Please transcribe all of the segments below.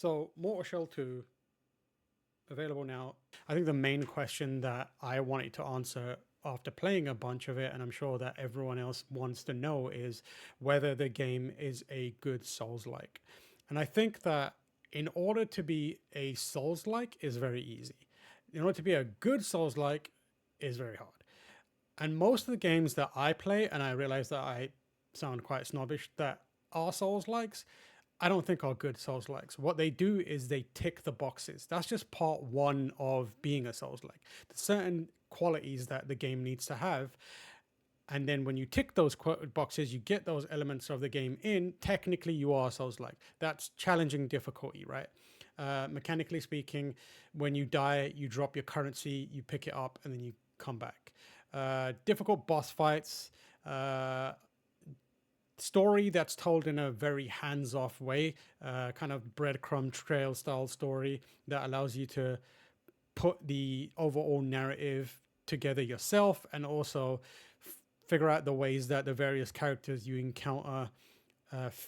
So, Mortal Shell 2 available now. I think the main question that I wanted to answer after playing a bunch of it, and I'm sure that everyone else wants to know, is whether the game is a good Souls-like. And I think that in order to be a Souls-like is very easy. In order to be a good Souls-like is very hard. And most of the games that I play, and I realize that I sound quite snobbish, that are Souls likes, I don't think are good Souls likes. What they do is they tick the boxes. That's just part one of being a Souls like. There's certain qualities that the game needs to have. And then when you tick those boxes, you get those elements of the game in. Technically, you are Souls like. That's challenging difficulty, right? Mechanically speaking, when you die, you drop your currency, you pick it up, and then you come back. Difficult boss fights, story that's told in a very hands-off way, kind of breadcrumb trail style story that allows you to put the overall narrative together yourself and also figure out the ways that the various characters you encounter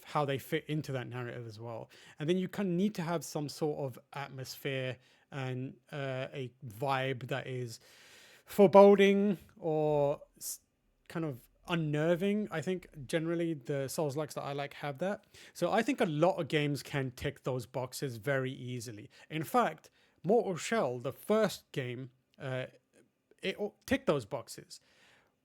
how they fit into that narrative as well. And then you kind of need to have some sort of atmosphere and a vibe that is foreboding or kind of unnerving. I think generally the Souls likes that I like have that. So I think a lot of games can tick those boxes very easily. In fact, Mortal Shell, the first game, it ticked those boxes.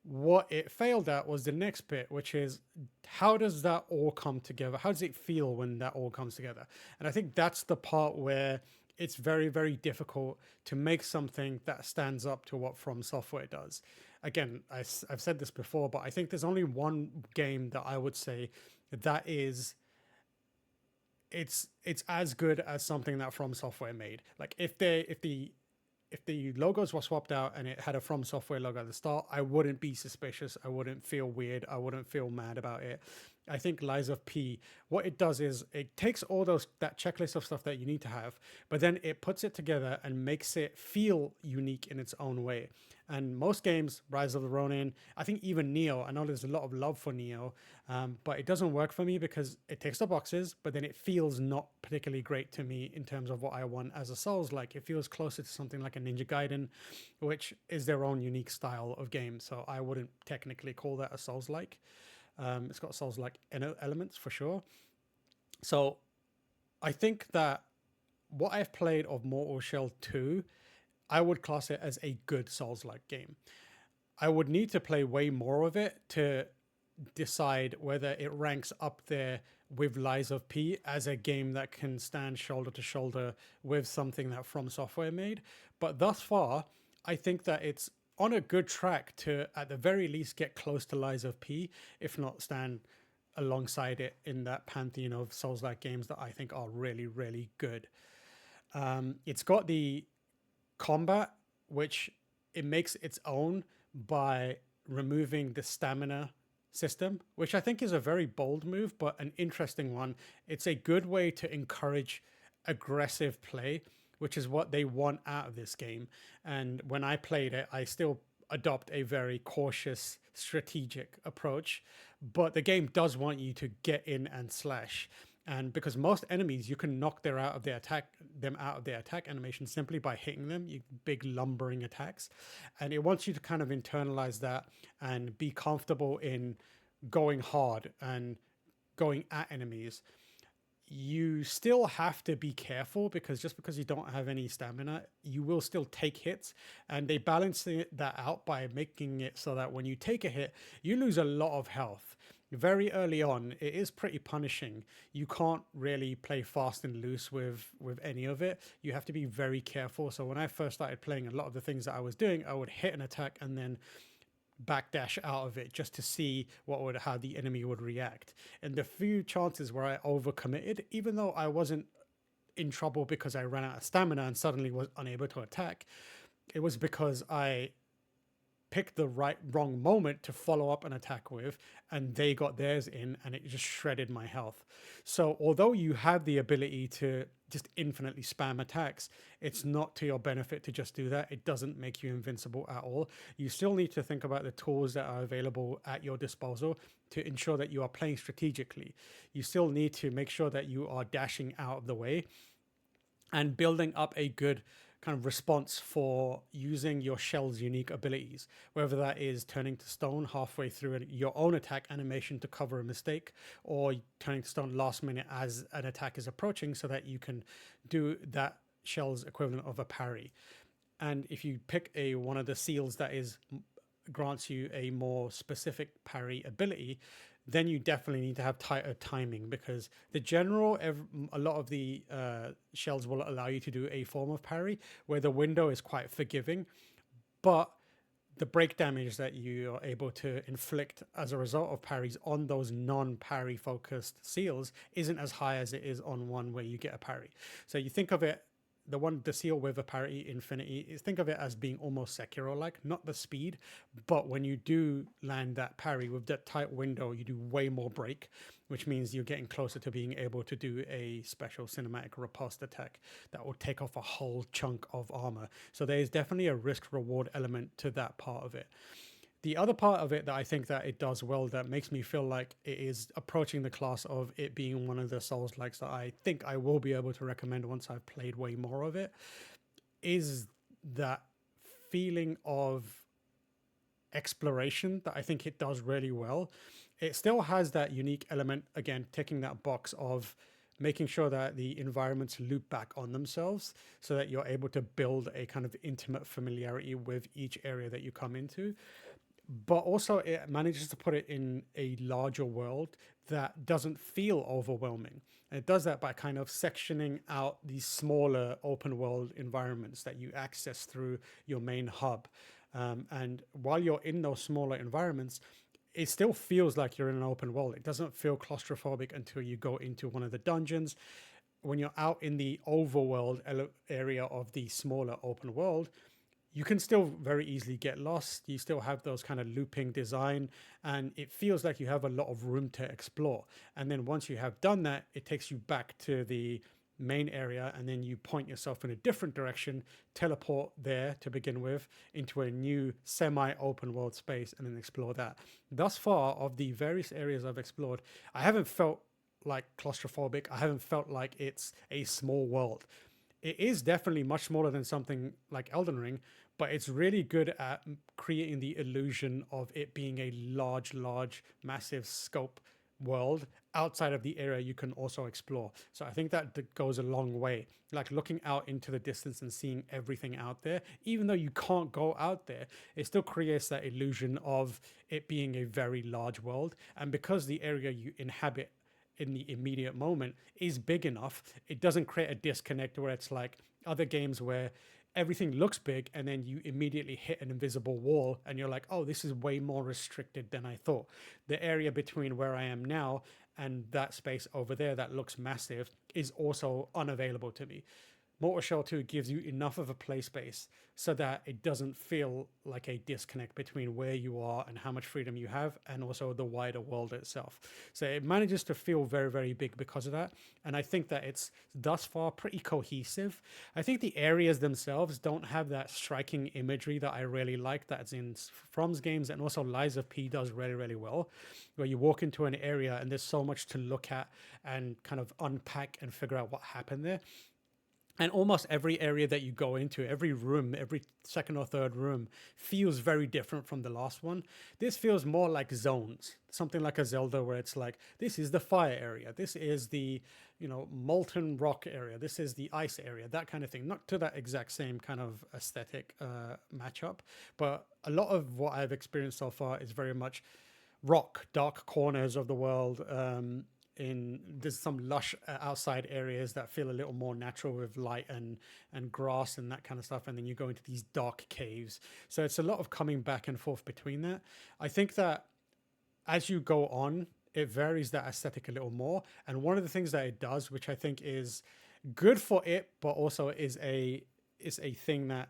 What it failed at was the next bit, which is how does that all come together? How does it feel when that all comes together? And I think that's the part where it's very, very difficult to make something that stands up to what From Software does. Again, I've said this before, but I think there's only one game that I would say that is it's as good as something that From Software made. Like if the logos were swapped out and it had a From Software logo at the start, I wouldn't be suspicious. I wouldn't feel weird. I wouldn't feel mad about it. I think Lies of P, what it does is it takes all that checklist of stuff that you need to have, but then it puts it together and makes it feel unique in its own way. And most games, Rise of the Ronin, I think even Neo, I know there's a lot of love for Neo, but it doesn't work for me because it ticks the boxes, but then it feels not particularly great to me in terms of what I want as a Souls. Like it feels closer to something like a Ninja Gaiden, which is their own unique style of game. So I wouldn't technically call that a Souls like. It's got Souls like elements for sure. So I think that what I've played of Mortal Shell 2, I would class it as a good Souls like game. I would need to play way more of it to decide whether it ranks up there with Lies of P as a game that can stand shoulder to shoulder with something that From Software made. But thus far, I think that it's on a good track to, at the very least, get close to Lies of P, if not stand alongside it in that pantheon of Souls-like games that I think are really, really good. It's got the combat, which it makes its own by removing the stamina system, which I think is a very bold move, but an interesting one. It's a good way to encourage aggressive play, which is what they want out of this game. And when I played it, I still adopt a very cautious, strategic approach, but the game does want you to get in and slash. And because most enemies, you can knock them out of their attack animation simply by hitting them, you big lumbering attacks. And it wants you to kind of internalize that and be comfortable in going hard and going at enemies. You still have to be careful because just because you don't have any stamina, you will still take hits. And they balance that out by making it so that when you take a hit, you lose a lot of health. Very early on, it is pretty punishing. You can't really play fast and loose with any of it. You have to be very careful. So when I first started playing, a lot of the things that I was doing, I would hit an attack and then backdash out of it just to see how the enemy would react. And the few chances where I overcommitted, even though I wasn't in trouble because I ran out of stamina and suddenly was unable to attack, it was because I picked the wrong moment to follow up an attack with, and they got theirs in, and it just shredded my health. So although you have the ability to just infinitely spam attacks, it's not to your benefit to just do that. It doesn't make you invincible at all. You still need to think about the tools that are available at your disposal to ensure that you are playing strategically. You still need to make sure that you are dashing out of the way. and building up a good kind of response for using your shell's unique abilities, whether that is turning to stone halfway through your own attack animation to cover a mistake, or turning to stone last minute as an attack is approaching so that you can do that shell's equivalent of a parry. And if you pick a one of the seals that is grants you a more specific parry ability, then you definitely need to have tighter timing, because the general, a lot of the shells will allow you to do a form of parry where the window is quite forgiving, but the break damage that you are able to inflict as a result of parries on those non-parry focused seals isn't as high as it is on one where you get a parry. So you think of it, the seal with a parry infinity, is think of it as being almost Sekiro like, not the speed, but when you do land that parry with that tight window, you do way more break, which means you're getting closer to being able to do a special cinematic riposte attack that will take off a whole chunk of armor. So there is definitely a risk reward element to that part of it. The other part of it that I think that it does well, that makes me feel like it is approaching the class of it being one of the Souls likes that I think I will be able to recommend once I've played way more of it, is that feeling of exploration that I think it does really well. It still has that unique element, again, ticking that box of making sure that the environments loop back on themselves so that you're able to build a kind of intimate familiarity with each area that you come into. But also it manages to put it in a larger world that doesn't feel overwhelming. And it does that by kind of sectioning out these smaller open world environments that you access through your main hub. And while you're in those smaller environments, it still feels like you're in an open world. It doesn't feel claustrophobic until you go into one of the dungeons. When you're out in the overworld area of the smaller open world, you can still very easily get lost. You still have those kind of looping design, and it feels like you have a lot of room to explore. And then once you have done that, it takes you back to the main area, and then you point yourself in a different direction, teleport there to begin with into a new semi-open world space, and then explore that. Thus far, of the various areas I've explored, I haven't felt like claustrophobic. I haven't felt like it's a small world. It is definitely much smaller than something like Elden Ring, but it's really good at creating the illusion of it being a large, massive scope world outside of the area you can also explore. So I think that goes a long way. Like looking out into the distance and seeing everything out there, even though you can't go out there, it still creates that illusion of it being a very large world. And because the area you inhabit in the immediate moment is big enough, it doesn't create a disconnect where it's like other games where everything looks big and then you immediately hit an invisible wall and you're like, oh, this is way more restricted than I thought. The area between where I am now and that space over there that looks massive is also unavailable to me. Mortal Shell 2 gives you enough of a play space so that it doesn't feel like a disconnect between where you are and how much freedom you have, and also the wider world itself. So it manages to feel very big because of that. And I think that it's thus far pretty cohesive. I think the areas themselves don't have that striking imagery that I really like that's in From's games, and also Lies of P does really well, where you walk into an area and there's so much to look at and kind of unpack and figure out what happened there. And almost every area that you go into, every room, every second or third room feels very different from the last one. This feels more like zones, something like a Zelda where it's like, this is the fire area, this is the, molten rock area, this is the ice area, that kind of thing. Not to that exact same kind of aesthetic matchup, but a lot of what I've experienced so far is very much rock, dark corners of the world. There's some lush outside areas that feel a little more natural with light and grass and that kind of stuff, and then you go into these dark caves. So it's a lot of coming back and forth between that. I think that as you go on, it varies that aesthetic a little more, and one of the things that it does, which I think is good for it but also is a thing that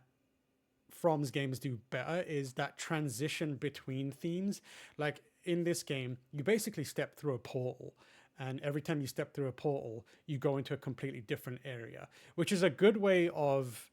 From's games do better, is that transition between themes. Like in this game, you basically step through a portal, and every time you step through a portal, you go into a completely different area, which is a good way of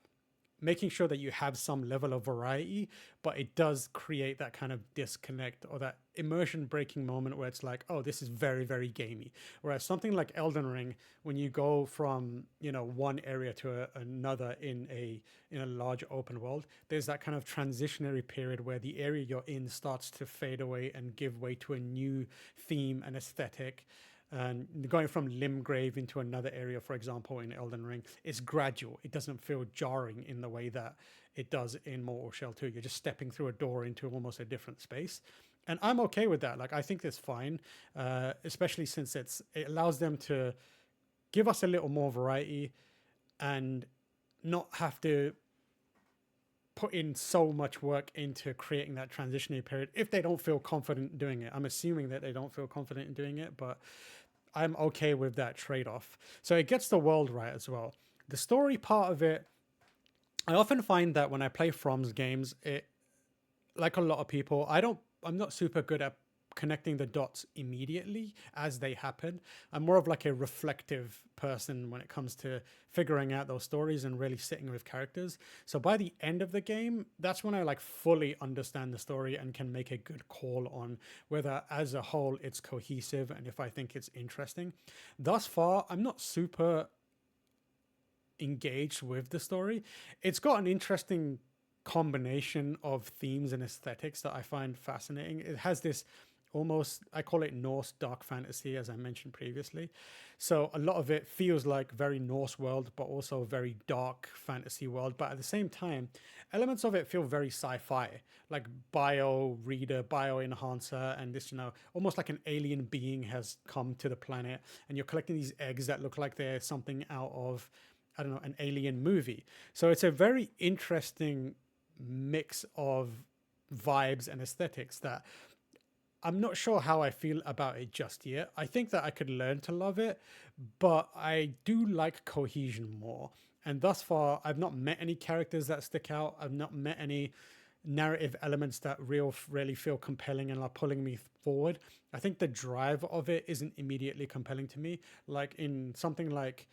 making sure that you have some level of variety, but it does create that kind of disconnect or that immersion breaking moment where it's like, oh, this is very, very gamey. Whereas something like Elden Ring, when you go from, you know, one area to another in a large open world, there's that kind of transitionary period where the area you're in starts to fade away and give way to a new theme and aesthetic. And going from Limgrave into another area, for example, in Elden Ring, is gradual. It doesn't feel jarring in the way that it does in Mortal Shell 2. You're just stepping through a door into almost a different space. And I'm okay with that. Like, I think that's fine, especially since it allows them to give us a little more variety and not have to put in so much work into creating that transitionary period if they don't feel confident doing it. I'm assuming that they don't feel confident in doing it, but I'm okay with that trade-off. So it gets the world right as well. The story part of it, I often find that when I play From's games, it, like a lot of people, I'm not super good at connecting the dots immediately as they happen. I'm more of like a reflective person when it comes to figuring out those stories and really sitting with characters. So by the end of the game, that's when I like fully understand the story and can make a good call on whether as a whole it's cohesive and if I think it's interesting. Thus far, I'm not super engaged with the story. It's got an interesting combination of themes and aesthetics that I find fascinating. It has this almost, I call it Norse dark fantasy, as I mentioned previously. So a lot of it feels like very Norse world, but also very dark fantasy world. But at the same time, elements of it feel very sci-fi, like bio reader, bio enhancer, and this, you know, almost like an alien being has come to the planet, and you're collecting these eggs that look like they're something out of, I don't know, an alien movie. So it's a very interesting mix of vibes and aesthetics that I'm not sure how I feel about it just yet. I think that I could learn to love it, but I do like cohesion more. And thus far, I've not met any characters that stick out. I've not met any narrative elements that really feel compelling and are pulling me forward. I think the drive of it isn't immediately compelling to me. Like in something like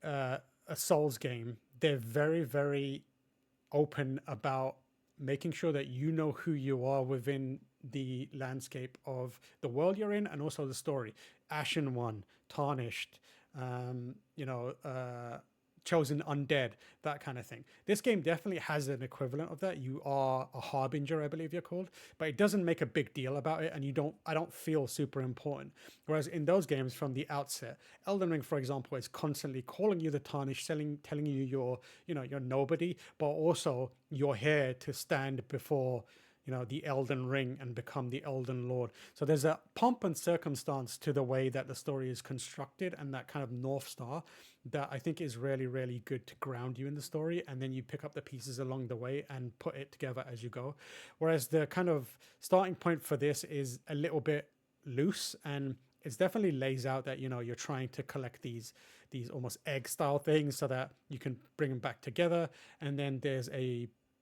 a Souls game, they're very, very open about making sure that you know who you are within the landscape of the world you're in and also the story. Ashen One, Tarnished, Chosen Undead, that kind of thing. This game definitely has an equivalent of that. You are a harbinger, I believe you're called, but it doesn't make a big deal about it, and I don't feel super important. Whereas in those games from the outset, Elden Ring, for example, is constantly calling you the Tarnished, telling you you're nobody, but also you're here to stand before the Elden Ring and become the Elden Lord. So there's a pomp and circumstance to the way that the story is constructed and that kind of North Star that I think is really, really good to ground you in the story. And then you pick up the pieces along the way and put it together as you go. Whereas the kind of starting point for this is a little bit loose, and it's definitely lays out that, you're trying to collect these almost egg style things so that you can bring them back together. And then there's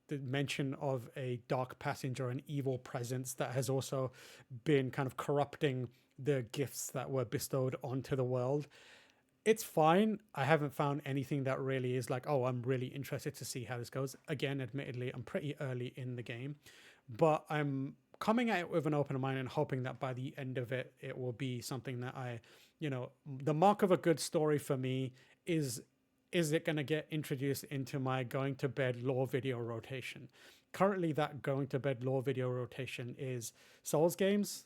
the mention of a dark passage or an evil presence that has also been kind of corrupting the gifts that were bestowed onto the world. It's fine. I haven't found anything that really is like, oh, I'm really interested to see how this goes. Again, admittedly, I'm pretty early in the game, but I'm coming at it with an open mind and hoping that by the end of it, it will be something that the mark of a good story for me is it going to get introduced into my going to bed lore video rotation? Currently, that going to bed lore video rotation is Souls games,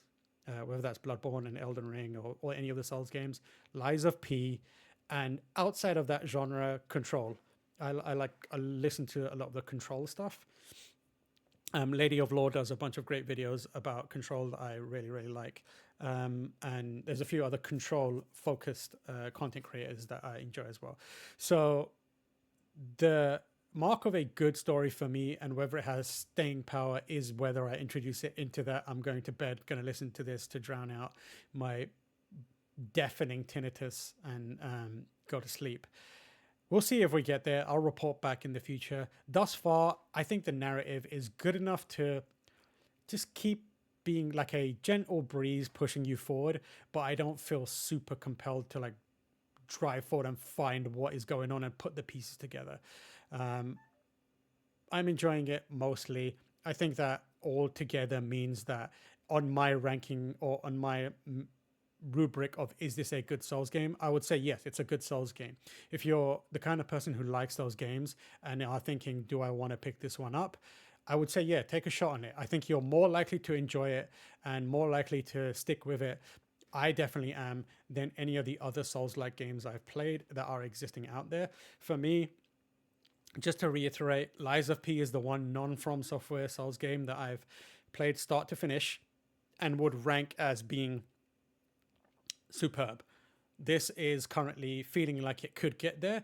whether that's Bloodborne and Elden Ring or any of the Souls games, Lies of P, and outside of that genre, Control. I listen to a lot of the Control stuff. Lady of Lore does a bunch of great videos about Control that I really, really like. And there's a few other Control focused content creators that I enjoy as well. So the mark of a good story for me and whether it has staying power is whether I introduce it into that I'm going to bed, going to listen to this to drown out my deafening tinnitus and go to sleep. We'll see if we get there. I'll report back in the future. Thus far, I think the narrative is good enough to just keep being like a gentle breeze pushing you forward, but I don't feel super compelled to like drive forward and find what is going on and put the pieces together. I'm enjoying it mostly. I think that all together means that on my ranking or on my rubric of is this a good Souls game, I would say yes, it's a good Souls game. If you're the kind of person who likes those games and are thinking, do I want to pick this one up? I would say, yeah, take a shot on it. I think you're more likely to enjoy it and more likely to stick with it. I definitely am than any of the other Souls-like games I've played that are existing out there. For me, just to reiterate, Lies of P is the one non-From Software Souls game that I've played start to finish and would rank as being superb. This is currently feeling like it could get there.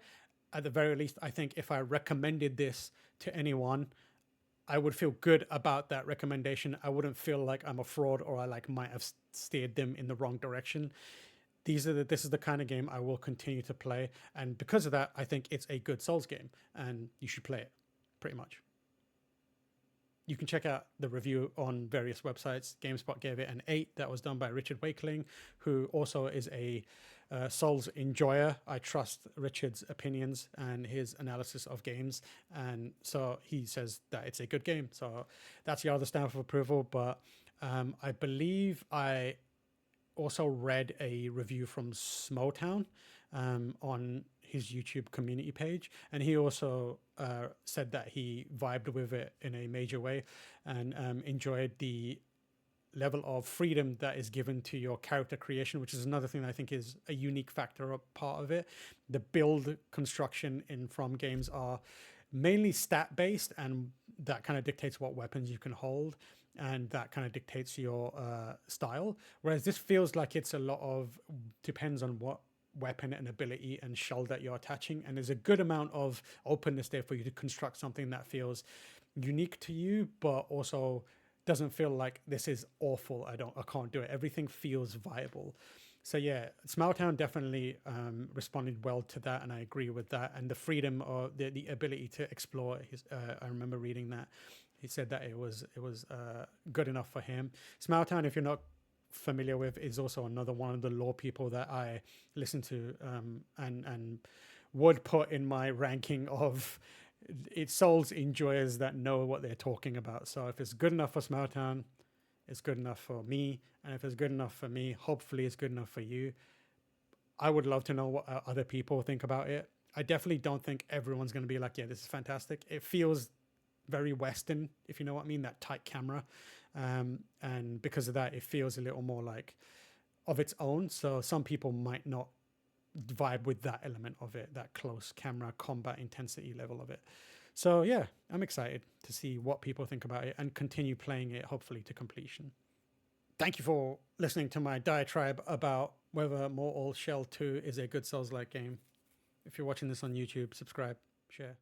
At the very least, I think if I recommended this to anyone, I would feel good about that recommendation. I wouldn't feel like I'm a fraud or I like might have steered them in the wrong direction. This is the kind of game I will continue to play, and because of that, I think it's a good Souls game, and you should play it. Pretty much. You can check out the review on various websites. GameSpot gave it an 8. That was done by Richard Wakeling, who also is a Souls enjoyer. I trust Richard's opinions and his analysis of games. And so he says that it's a good game. So that's your other stamp of approval. But I believe I also read a review from Smowtown on his YouTube community page, and he also said that he vibed with it in a major way and enjoyed the level of freedom that is given to your character creation, which is another thing I think is a unique factor or part of it. The build construction in From games are mainly stat based, and that kind of dictates what weapons you can hold, and that kind of dictates your style. Whereas this feels like it's a lot of depends on what weapon and ability and shell that you're attaching, and there's a good amount of openness there for you to construct something that feels unique to you, but also doesn't feel like this is awful. I can't do it. Everything feels viable. So yeah, Smowtown definitely responded well to that, and I agree with that. And the freedom or the ability to explore. I remember reading that he said that it was good enough for him. Smowtown, if you're not familiar with, is also another one of the lore people that I listen to and would put in my ranking of it's Souls enjoyers that know what they're talking about. So if it's good enough for Smowtown, it's good enough for me, and if it's good enough for me, hopefully it's good enough for you. I would love to know what other people think about it. I definitely don't think everyone's going to be like, yeah, this is fantastic. It feels very Western, if you know what I mean, that tight camera. And because of that, it feels a little more like of its own. So some people might not vibe with that element of it, that close camera combat intensity level of it. So yeah, I'm excited to see what people think about it and continue playing it, hopefully to completion. Thank you for listening to my diatribe about whether Mortal Shell 2 is a good Souls-like game. If you're watching this on YouTube, subscribe, share.